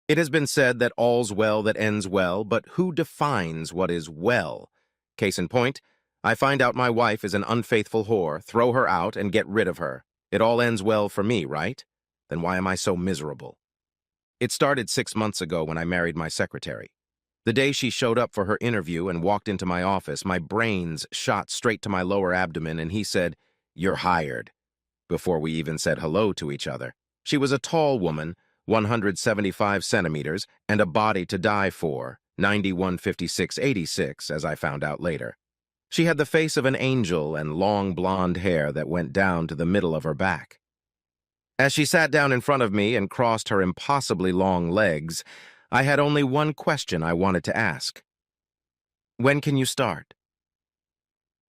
It has been said that all's well that ends well, but who defines what is well? Case in point, I find out my wife is an unfaithful whore, throw her out, and get rid of her. It all ends well for me, right? Then why am I so miserable? It started 6 months ago when I married my secretary. The day she showed up for her interview and walked into my office, my brains shot straight to my lower abdomen and he said, "You're hired," before we even said hello to each other. She was a tall woman, 175 centimeters, and a body to die for, 915686, as I found out later. She had the face of an angel and long blonde hair that went down to the middle of her back. As she sat down in front of me and crossed her impossibly long legs, I had only one question I wanted to ask. When can you start?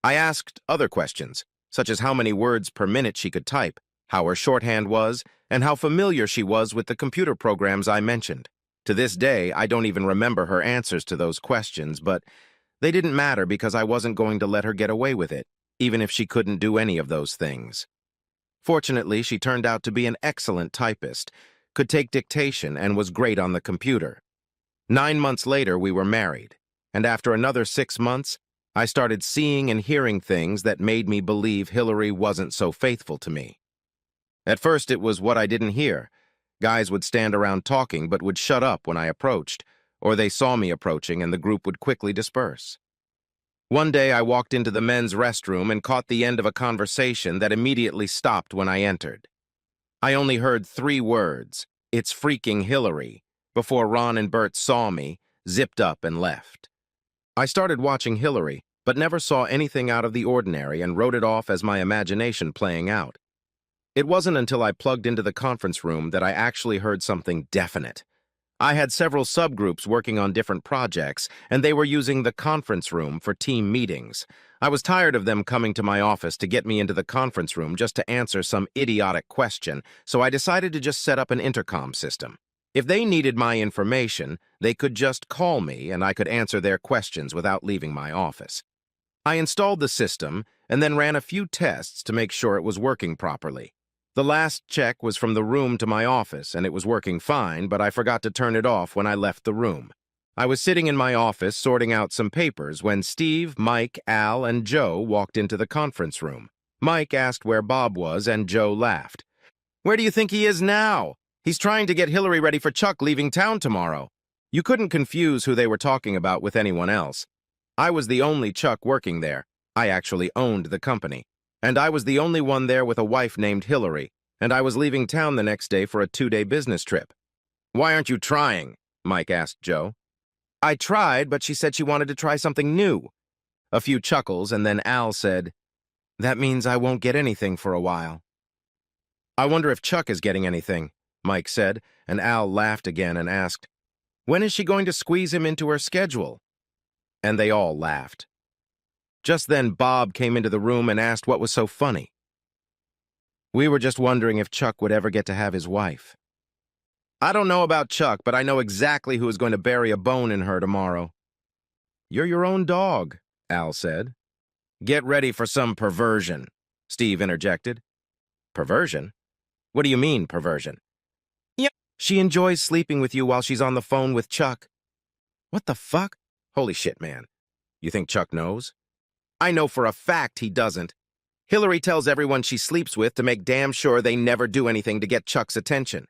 I asked other questions, such as how many words per minute she could type, how her shorthand was, and how familiar she was with the computer programs I mentioned. To this day, I don't even remember her answers to those questions, but they didn't matter because I wasn't going to let her get away with it, even if she couldn't do any of those things. Fortunately, she turned out to be an excellent typist, could take dictation, and was great on the computer. 9 months later, we were married, and after another 6 months, I started seeing and hearing things that made me believe Hillary wasn't so faithful to me. At first, it was what I didn't hear. Guys would stand around talking but would shut up when I approached, or they saw me approaching and the group would quickly disperse. One day, I walked into the men's restroom and caught the end of a conversation that immediately stopped when I entered. I only heard 3 words, "It's freaking Hillary," before Ron and Bert saw me, zipped up, and left. I started watching Hillary, but never saw anything out of the ordinary and wrote it off as my imagination playing out. It wasn't until I plugged into the conference room that I actually heard something definite. I had several subgroups working on different projects, and they were using the conference room for team meetings. I was tired of them coming to my office to get me into the conference room just to answer some idiotic question, so I decided to just set up an intercom system. If they needed my information, they could just call me and I could answer their questions without leaving my office. I installed the system and then ran a few tests to make sure it was working properly. The last check was from the room to my office, and it was working fine, but I forgot to turn it off when I left the room. I was sitting in my office sorting out some papers when Steve, Mike, Al, and Joe walked into the conference room. Mike asked where Bob was, and Joe laughed. "Where do you think he is now? He's trying to get Hillary ready for Chuck leaving town tomorrow." You couldn't confuse who they were talking about with anyone else. I was the only Chuck working there. I actually owned the company. And I was the only one there with a wife named Hillary, and I was leaving town the next day for a 2-day business trip. "Why aren't you trying?" Mike asked Joe. "I tried, but she said she wanted to try something new." A few chuckles, and then Al said, "That means I won't get anything for a while." "I wonder if Chuck is getting anything," Mike said, and Al laughed again and asked, "When is she going to squeeze him into her schedule?" And they all laughed. Just then, Bob came into the room and asked what was so funny. "We were just wondering if Chuck would ever get to have his wife." "I don't know about Chuck, but I know exactly who is going to bury a bone in her tomorrow." "You're your own dog," Al said. "Get ready for some perversion," Steve interjected. "Perversion? What do you mean, perversion?" "Yep, she enjoys sleeping with you while she's on the phone with Chuck." "What the fuck? Holy shit, man. You think Chuck knows?" "I know for a fact he doesn't. Hillary tells everyone she sleeps with to make damn sure they never do anything to get Chuck's attention.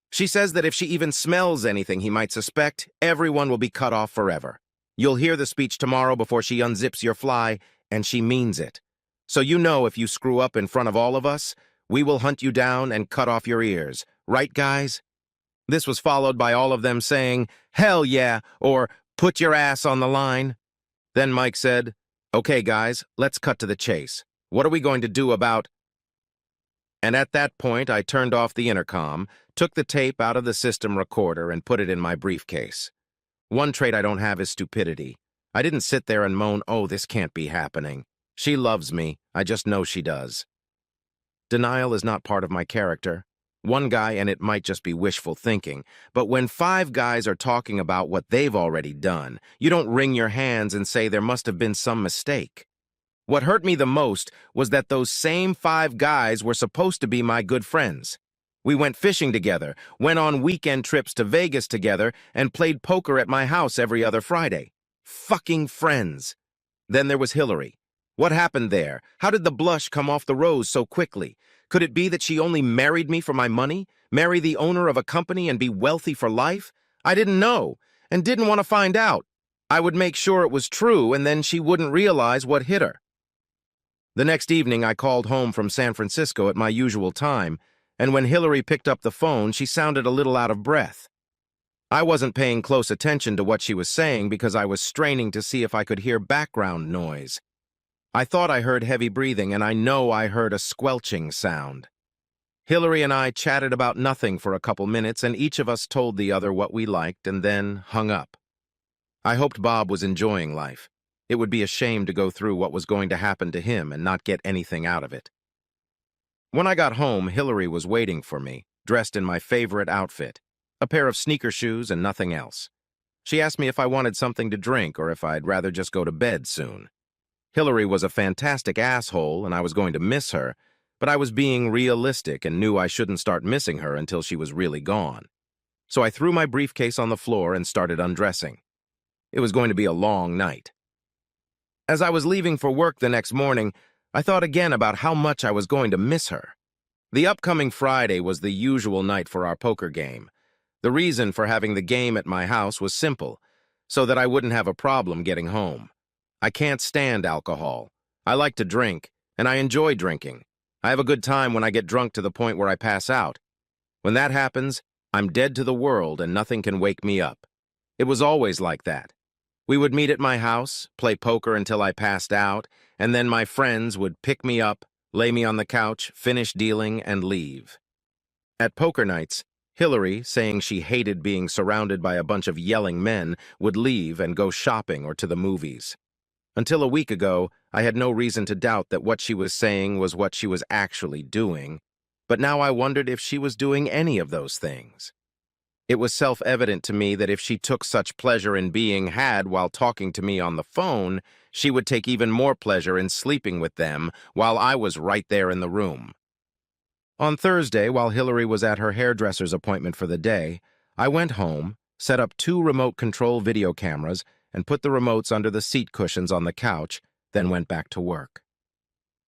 She says that if she even smells anything he might suspect, everyone will be cut off forever. You'll hear the speech tomorrow before she unzips your fly, and she means it. So you know if you screw up in front of all of us, we will hunt you down and cut off your ears. Right, guys?" This was followed by all of them saying, "Hell yeah," or "Put your ass on the line." Then Mike said, "Okay, guys, let's cut to the chase. What are we going to do about—" And at that point, I turned off the intercom, took the tape out of the system recorder, and put it in my briefcase. One trait I don't have is stupidity. I didn't sit there and moan, "Oh, this can't be happening." She loves me. I just know she does. Denial is not part of my character. One guy, and it might just be wishful thinking, but when 5 guys are talking about what they've already done, you don't wring your hands and say there must have been some mistake. What hurt me the most was that those same 5 guys were supposed to be my good friends. We went fishing together, went on weekend trips to Vegas together, and played poker at my house every other Friday. Fucking friends. Then there was Hillary. What happened there? How did the blush come off the rose so quickly? Could it be that she only married me for my money? Marry the owner of a company and be wealthy for life? I didn't know, and didn't want to find out. I would make sure it was true, and then she wouldn't realize what hit her. The next evening, I called home from San Francisco at my usual time, and when Hillary picked up the phone, she sounded a little out of breath. I wasn't paying close attention to what she was saying because I was straining to see if I could hear background noise. I thought I heard heavy breathing, and I know I heard a squelching sound. Hillary and I chatted about nothing for a couple minutes, and each of us told the other what we liked and then hung up. I hoped Bob was enjoying life. It would be a shame to go through what was going to happen to him and not get anything out of it. When I got home, Hillary was waiting for me, dressed in my favorite outfit, a pair of sneaker shoes and nothing else. She asked me if I wanted something to drink or if I'd rather just go to bed soon. Hillary was a fantastic asshole and I was going to miss her, but I was being realistic and knew I shouldn't start missing her until she was really gone. So I threw my briefcase on the floor and started undressing. It was going to be a long night. As I was leaving for work the next morning, I thought again about how much I was going to miss her. The upcoming Friday was the usual night for our poker game. The reason for having the game at my house was simple, so that I wouldn't have a problem getting home. I can't stand alcohol. I like to drink, and I enjoy drinking. I have a good time when I get drunk to the point where I pass out. When that happens, I'm dead to the world and nothing can wake me up. It was always like that. We would meet at my house, play poker until I passed out, and then my friends would pick me up, lay me on the couch, finish dealing, and leave. At poker nights, Hillary, saying she hated being surrounded by a bunch of yelling men, would leave and go shopping or to the movies. Until a week ago, I had no reason to doubt that what she was saying was what she was actually doing, but now I wondered if she was doing any of those things. It was self-evident to me that if she took such pleasure in being had while talking to me on the phone, she would take even more pleasure in sleeping with them while I was right there in the room. On Thursday, while Hillary was at her hairdresser's appointment for the day, I went home, set up 2 remote-control video cameras, and put the remotes under the seat cushions on the couch, then went back to work.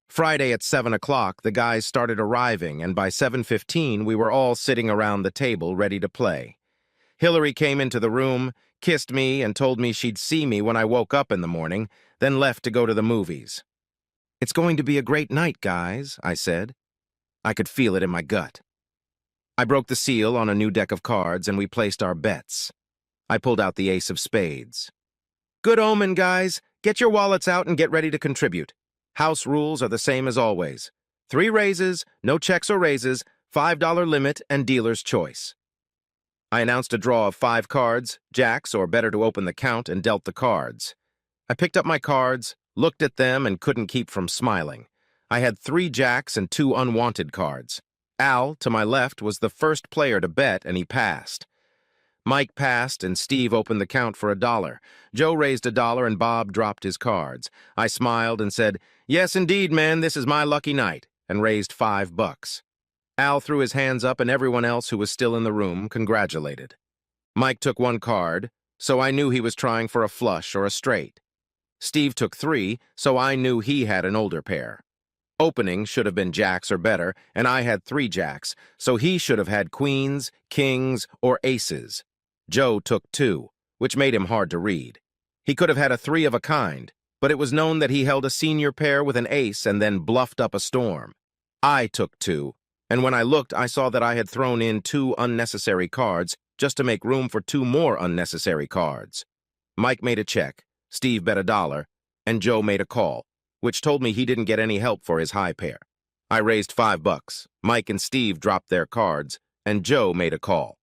Friday at 7 o'clock, the guys started arriving, and by 7:15, we were all sitting around the table ready to play. Hillary came into the room, kissed me, and told me she'd see me when I woke up in the morning, then left to go to the movies. "It's going to be a great night, guys," I said. I could feel it in my gut. I broke the seal on a new deck of cards, and we placed our bets. I pulled out the ace of spades. "Good omen, guys. Get your wallets out and get ready to contribute. House rules are the same as always. 3 raises, no checks or raises, $5 limit, and dealer's choice." I announced a draw of 5 cards, jacks, or better to open the count, and dealt the cards. I picked up my cards, looked at them, and couldn't keep from smiling. I had 3 jacks and 2 unwanted cards. Al, to my left, was the first player to bet, and he passed. Mike passed, and Steve opened the count for $1. Joe raised $1, and Bob dropped his cards. I smiled and said, "Yes, indeed, man, this is my lucky night," and raised $5. Al threw his hands up, and everyone else who was still in the room congratulated. Mike took 1 card, so I knew he was trying for a flush or a straight. Steve took 3, so I knew he had an older pair. Opening should have been jacks or better, and I had 3 jacks, so he should have had queens, kings, or aces. Joe took 2, which made him hard to read. He could have had a 3 of a kind, but it was known that he held a senior pair with an ace and then bluffed up a storm. I took 2, and when I looked, I saw that I had thrown in 2 unnecessary cards just to make room for 2 more unnecessary cards. Mike made a check, Steve bet $1, and Joe made a call, which told me he didn't get any help for his high pair. I raised $5. Mike and Steve dropped their cards, and Joe made a call.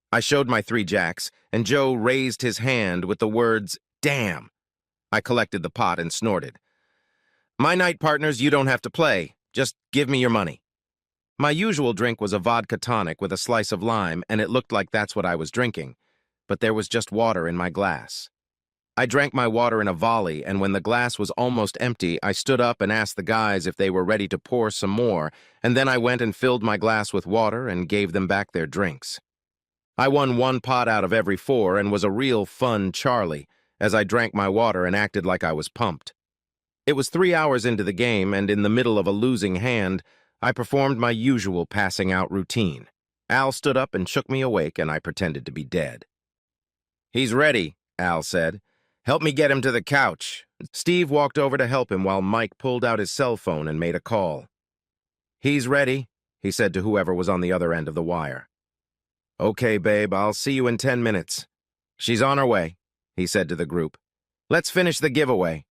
I showed my 3 jacks, and Joe raised his hand with the words, "Damn." I collected the pot and snorted. "My night, partners, you don't have to play. Just give me your money." My usual drink was a vodka tonic with a slice of lime, and it looked like that's what I was drinking, but there was just water in my glass. I drank my water in a volley, and when the glass was almost empty, I stood up and asked the guys if they were ready to pour some more, and then I went and filled my glass with water and gave them back their drinks. I won one pot out of every four and was a real fun Charlie as I drank my water and acted like I was pumped. It was 3 hours into the game, and in the middle of a losing hand, I performed my usual passing out routine. Al stood up and shook me awake, and I pretended to be dead. "He's ready," Al said. "Help me get him to the couch." Steve walked over to help him while Mike pulled out his cell phone and made a call. "He's ready," he said to whoever was on the other end of the wire. "Okay, babe, I'll see you in 10 minutes. She's on her way," he said to the group. "Let's finish the giveaway.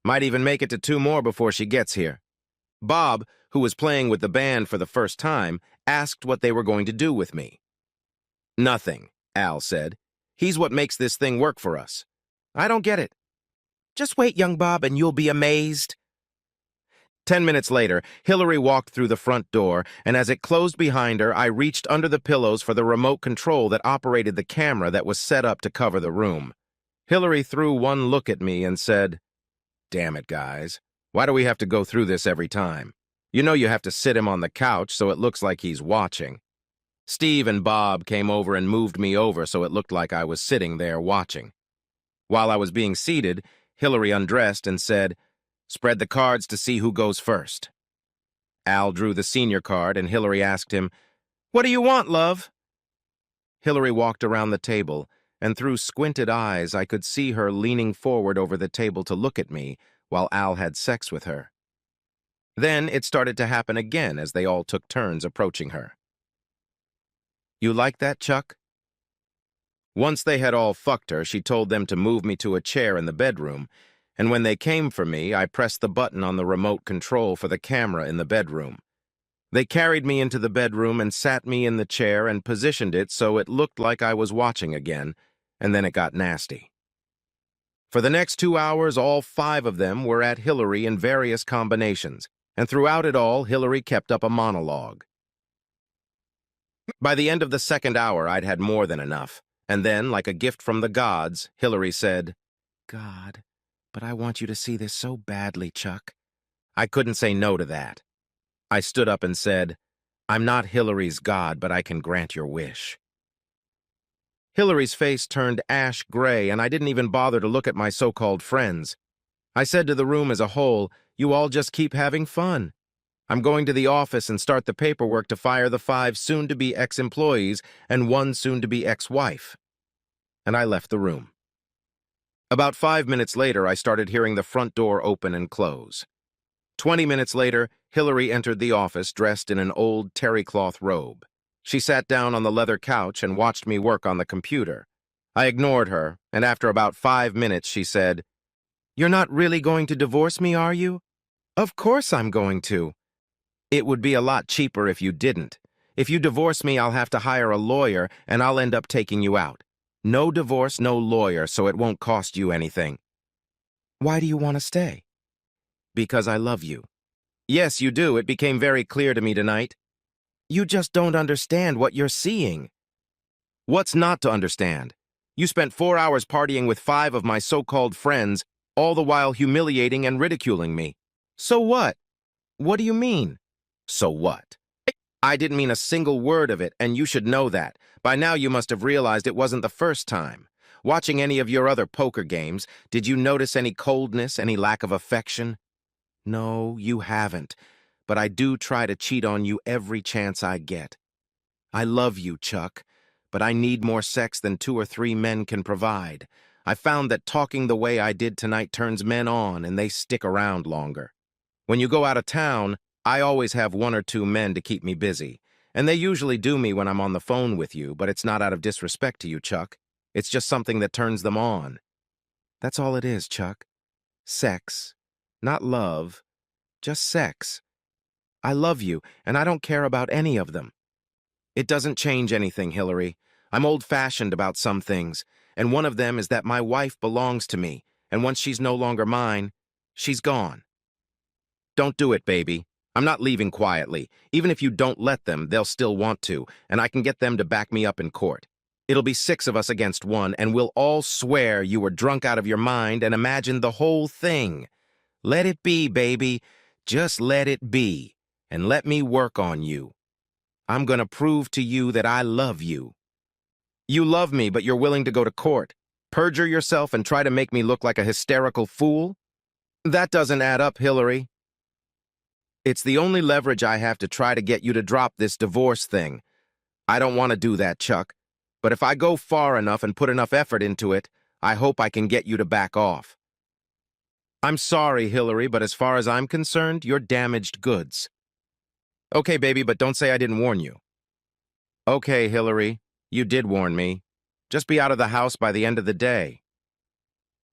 Might even make it to 2 more before she gets here." Bob, who was playing with the band for the first time, asked what they were going to do with me. "Nothing," Al said. "He's what makes this thing work for us." "I don't get it." "Just wait, young Bob, and you'll be amazed." 10 minutes later, Hillary walked through the front door, and as it closed behind her, I reached under the pillows for the remote control that operated the camera that was set up to cover the room. Hillary threw one look at me and said, "Damn it, guys. Why do we have to go through this every time? You know you have to sit him on the couch so it looks like he's watching." Steve and Bob came over and moved me over so it looked like I was sitting there watching. While I was being seated, Hillary undressed and said, "Spread the cards to see who goes first." Al drew the senior card, and Hillary asked him, "What do you want, love?" Hillary walked around the table, and through squinted eyes I could see her leaning forward over the table to look at me while Al had sex with her. Then it started to happen again as they all took turns approaching her. "You like that, Chuck?" Once they had all fucked her, she told them to move me to a chair in the bedroom, and when they came for me, I pressed the button on the remote control for the camera in the bedroom. They carried me into the bedroom and sat me in the chair and positioned it so it looked like I was watching again, and then it got nasty. For the next 2 hours, all 5 of them were at Hillary in various combinations, and throughout it all, Hillary kept up a monologue. By the end of the second hour, I'd had more than enough, and then, like a gift from the gods, Hillary said, "God, but I want you to see this so badly, Chuck." I couldn't say no to that. I stood up and said, "I'm not Hillary's God, but I can grant your wish." Hillary's face turned ash gray, and I didn't even bother to look at my so-called friends. I said to the room as a whole, "You all just keep having fun. I'm going to the office and start the paperwork to fire the 5 soon-to-be ex-employees and 1 soon-to-be ex-wife." And I left the room. About 5 minutes later, I started hearing the front door open and close. 20 minutes later, Hillary entered the office dressed in an old terry-cloth robe. She sat down on the leather couch and watched me work on the computer. I ignored her, and after about 5 minutes, she said, "You're not really going to divorce me, are you?" "Of course I'm going to." "It would be a lot cheaper if you didn't. If you divorce me, I'll have to hire a lawyer, and I'll end up taking you out. No divorce, no lawyer, so it won't cost you anything." "Why do you want to stay?" "Because I love you." "Yes, you do. It became very clear to me tonight." "You just don't understand what you're seeing." "What's not to understand? You spent 4 hours partying with 5 of my so-called friends, all the while humiliating and ridiculing me. So what?" "What do you mean?" "So what? I didn't mean a single word of it, and you should know that. By now you must have realized it wasn't the first time. Watching any of your other poker games, did you notice any coldness, any lack of affection? No, you haven't, but I do try to cheat on you every chance I get. I love you, Chuck, but I need more sex than 2 or 3 men can provide. I found that talking the way I did tonight turns men on, and they stick around longer. When you go out of town, I always have 1 or 2 men to keep me busy, and they usually do me when I'm on the phone with you, but it's not out of disrespect to you, Chuck. It's just something that turns them on. That's all it is, Chuck. Sex. Not love. Just sex. I love you, and I don't care about any of them." "It doesn't change anything, Hillary. I'm old-fashioned about some things, and one of them is that my wife belongs to me, and once she's no longer mine, she's gone." "Don't do it, baby. I'm not leaving quietly. Even if you don't let them, they'll still want to, and I can get them to back me up in court. It'll be 6 of us against 1, and we'll all swear you were drunk out of your mind and imagine the whole thing. Let it be, baby. Just let it be, and let me work on you. I'm gonna prove to you that I love you. You love me, but you're willing to go to court, perjure yourself, and try to make me look like a hysterical fool? That doesn't add up, Hillary. It's the only leverage I have to try to get you to drop this divorce thing. I don't want to do that, Chuck. But if I go far enough and put enough effort into it, I hope I can get you to back off. I'm sorry, Hillary, but as far as I'm concerned, you're damaged goods. Okay, baby, but don't say I didn't warn you. Okay, Hillary, you did warn me. Just be out of the house by the end of the day.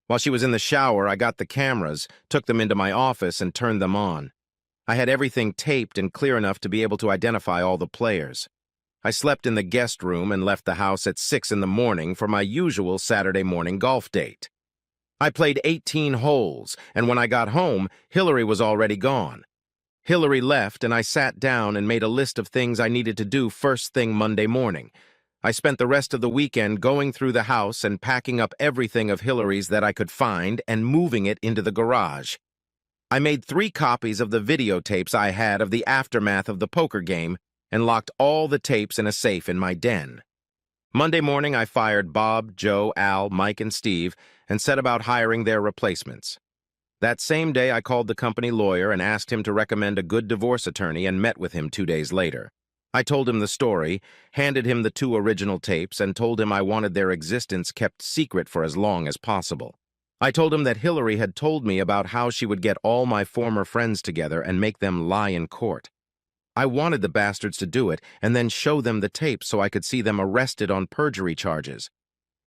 While she was in the shower, I got the cameras, took them into my office, and turned them on. I had everything taped and clear enough to be able to identify all the players. I slept in the guest room and left the house at 6 in the morning for my usual Saturday morning golf date. I played 18 holes, and when I got home, Hillary was already gone. Hillary left, and I sat down and made a list of things I needed to do first thing Monday morning. I spent the rest of the weekend going through the house and packing up everything of Hillary's that I could find and moving it into the garage. I made 3 copies of the videotapes I had of the aftermath of the poker game and locked all the tapes in a safe in my den. Monday morning, I fired Bob, Joe, Al, Mike, and Steve and set about hiring their replacements. That same day, I called the company lawyer and asked him to recommend a good divorce attorney and met with him 2 days later. I told him the story, handed him the 2 original tapes, and told him I wanted their existence kept secret for as long as possible. I told him that Hillary had told me about how she would get all my former friends together and make them lie in court. I wanted the bastards to do it and then show them the tapes so I could see them arrested on perjury charges.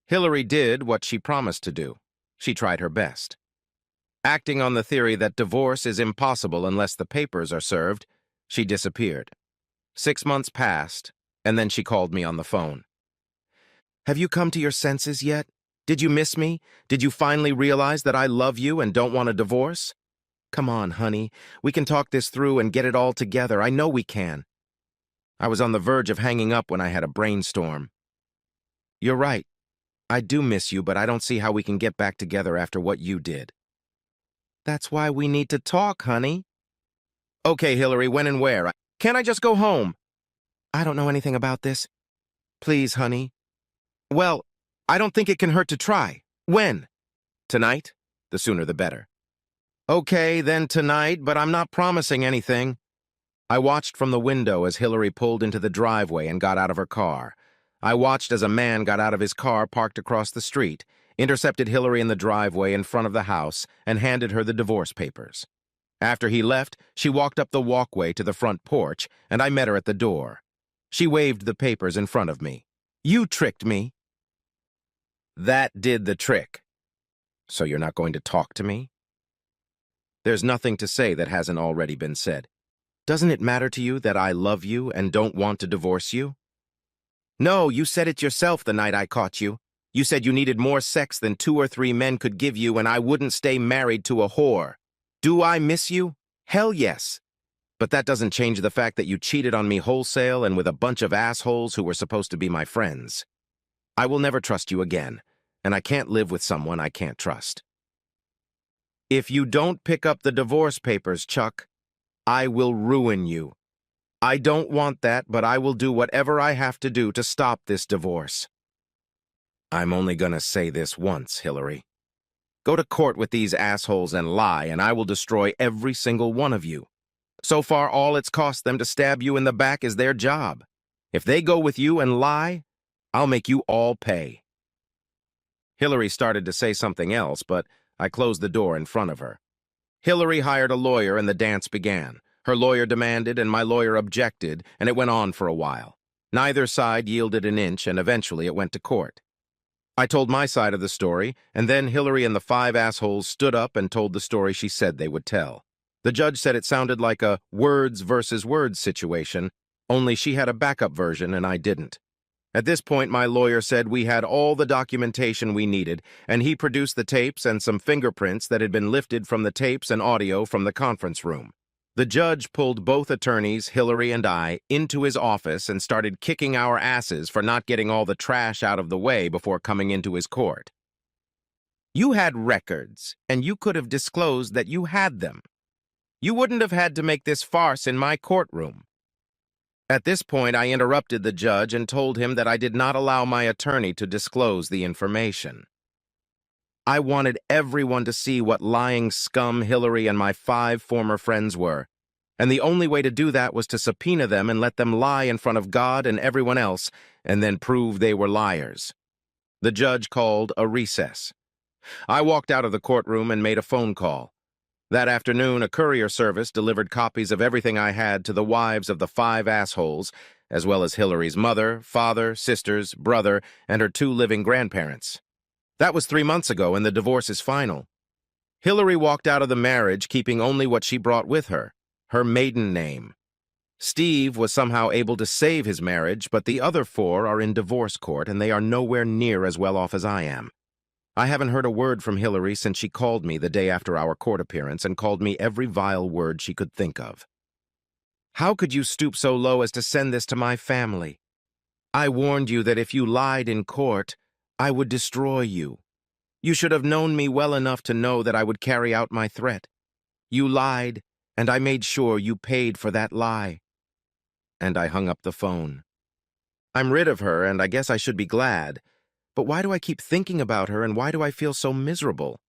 Hillary did what she promised to do. She tried her best. Acting on the theory that divorce is impossible unless the papers are served, she disappeared. 6 months passed, and then she called me on the phone. Have you come to your senses yet? Did you miss me? Did you finally realize that I love you and don't want a divorce? Come on, honey. We can talk this through and get it all together. I know we can. I was on the verge of hanging up when I had a brainstorm. You're right. I do miss you, but I don't see how we can get back together after what you did. That's why we need to talk, honey. Okay, Hillary, when and where? Can't I just go home? I don't know anything about this. Please, honey. Well, I don't think it can hurt to try. When? Tonight? The sooner the better. Okay, then tonight, but I'm not promising anything. I watched from the window as Hillary pulled into the driveway and got out of her car. I watched as a man got out of his car parked across the street, intercepted Hillary in the driveway in front of the house, and handed her the divorce papers. After he left, she walked up the walkway to the front porch, and I met her at the door. She waved the papers in front of me. You tricked me. That did the trick. So you're not going to talk to me? There's nothing to say that hasn't already been said. Doesn't it matter to you that I love you and don't want to divorce you? No, you said it yourself the night I caught you. You said you needed more sex than 2 or 3 men could give you and I wouldn't stay married to a whore. Do I miss you? Hell yes. But that doesn't change the fact that you cheated on me wholesale and with a bunch of assholes who were supposed to be my friends. I will never trust you again, and I can't live with someone I can't trust. If you don't pick up the divorce papers, Chuck, I will ruin you. I don't want that, but I will do whatever I have to do to stop this divorce. I'm only gonna say this once, Hillary. Go to court with these assholes and lie, and I will destroy every single one of you. So far, all it's cost them to stab you in the back is their job. If they go with you and lie, I'll make you all pay. Hillary started to say something else, but I closed the door in front of her. Hillary hired a lawyer and the dance began. Her lawyer demanded and my lawyer objected, and it went on for a while. Neither side yielded an inch, and eventually it went to court. I told my side of the story, and then Hillary and the 5 assholes stood up and told the story she said they would tell. The judge said it sounded like a words versus words situation, only she had a backup version and I didn't. At this point, my lawyer said we had all the documentation we needed, and he produced the tapes and some fingerprints that had been lifted from the tapes and audio from the conference room. The judge pulled both attorneys, Hillary and I, into his office and started kicking our asses for not getting all the trash out of the way before coming into his court. You had records, and you could have disclosed that you had them. You wouldn't have had to make this farce in my courtroom. At this point, I interrupted the judge and told him that I did not allow my attorney to disclose the information. I wanted everyone to see what lying scum Hillary and my 5 former friends were, and the only way to do that was to subpoena them and let them lie in front of God and everyone else, and then prove they were liars. The judge called a recess. I walked out of the courtroom and made a phone call. That afternoon, a courier service delivered copies of everything I had to the wives of the 5 assholes, as well as Hillary's mother, father, sisters, brother, and her 2 living grandparents. That was 3 months ago, and the divorce is final. Hillary walked out of the marriage keeping only what she brought with her, her maiden name. Steve was somehow able to save his marriage, but the other 4 are in divorce court, and they are nowhere near as well off as I am. I haven't heard a word from Hillary since she called me the day after our court appearance and called me every vile word she could think of. How could you stoop so low as to send this to my family? I warned you that if you lied in court, I would destroy you. You should have known me well enough to know that I would carry out my threat. You lied, and I made sure you paid for that lie. And I hung up the phone. I'm rid of her, and I guess I should be glad. But why do I keep thinking about her, and why do I feel so miserable?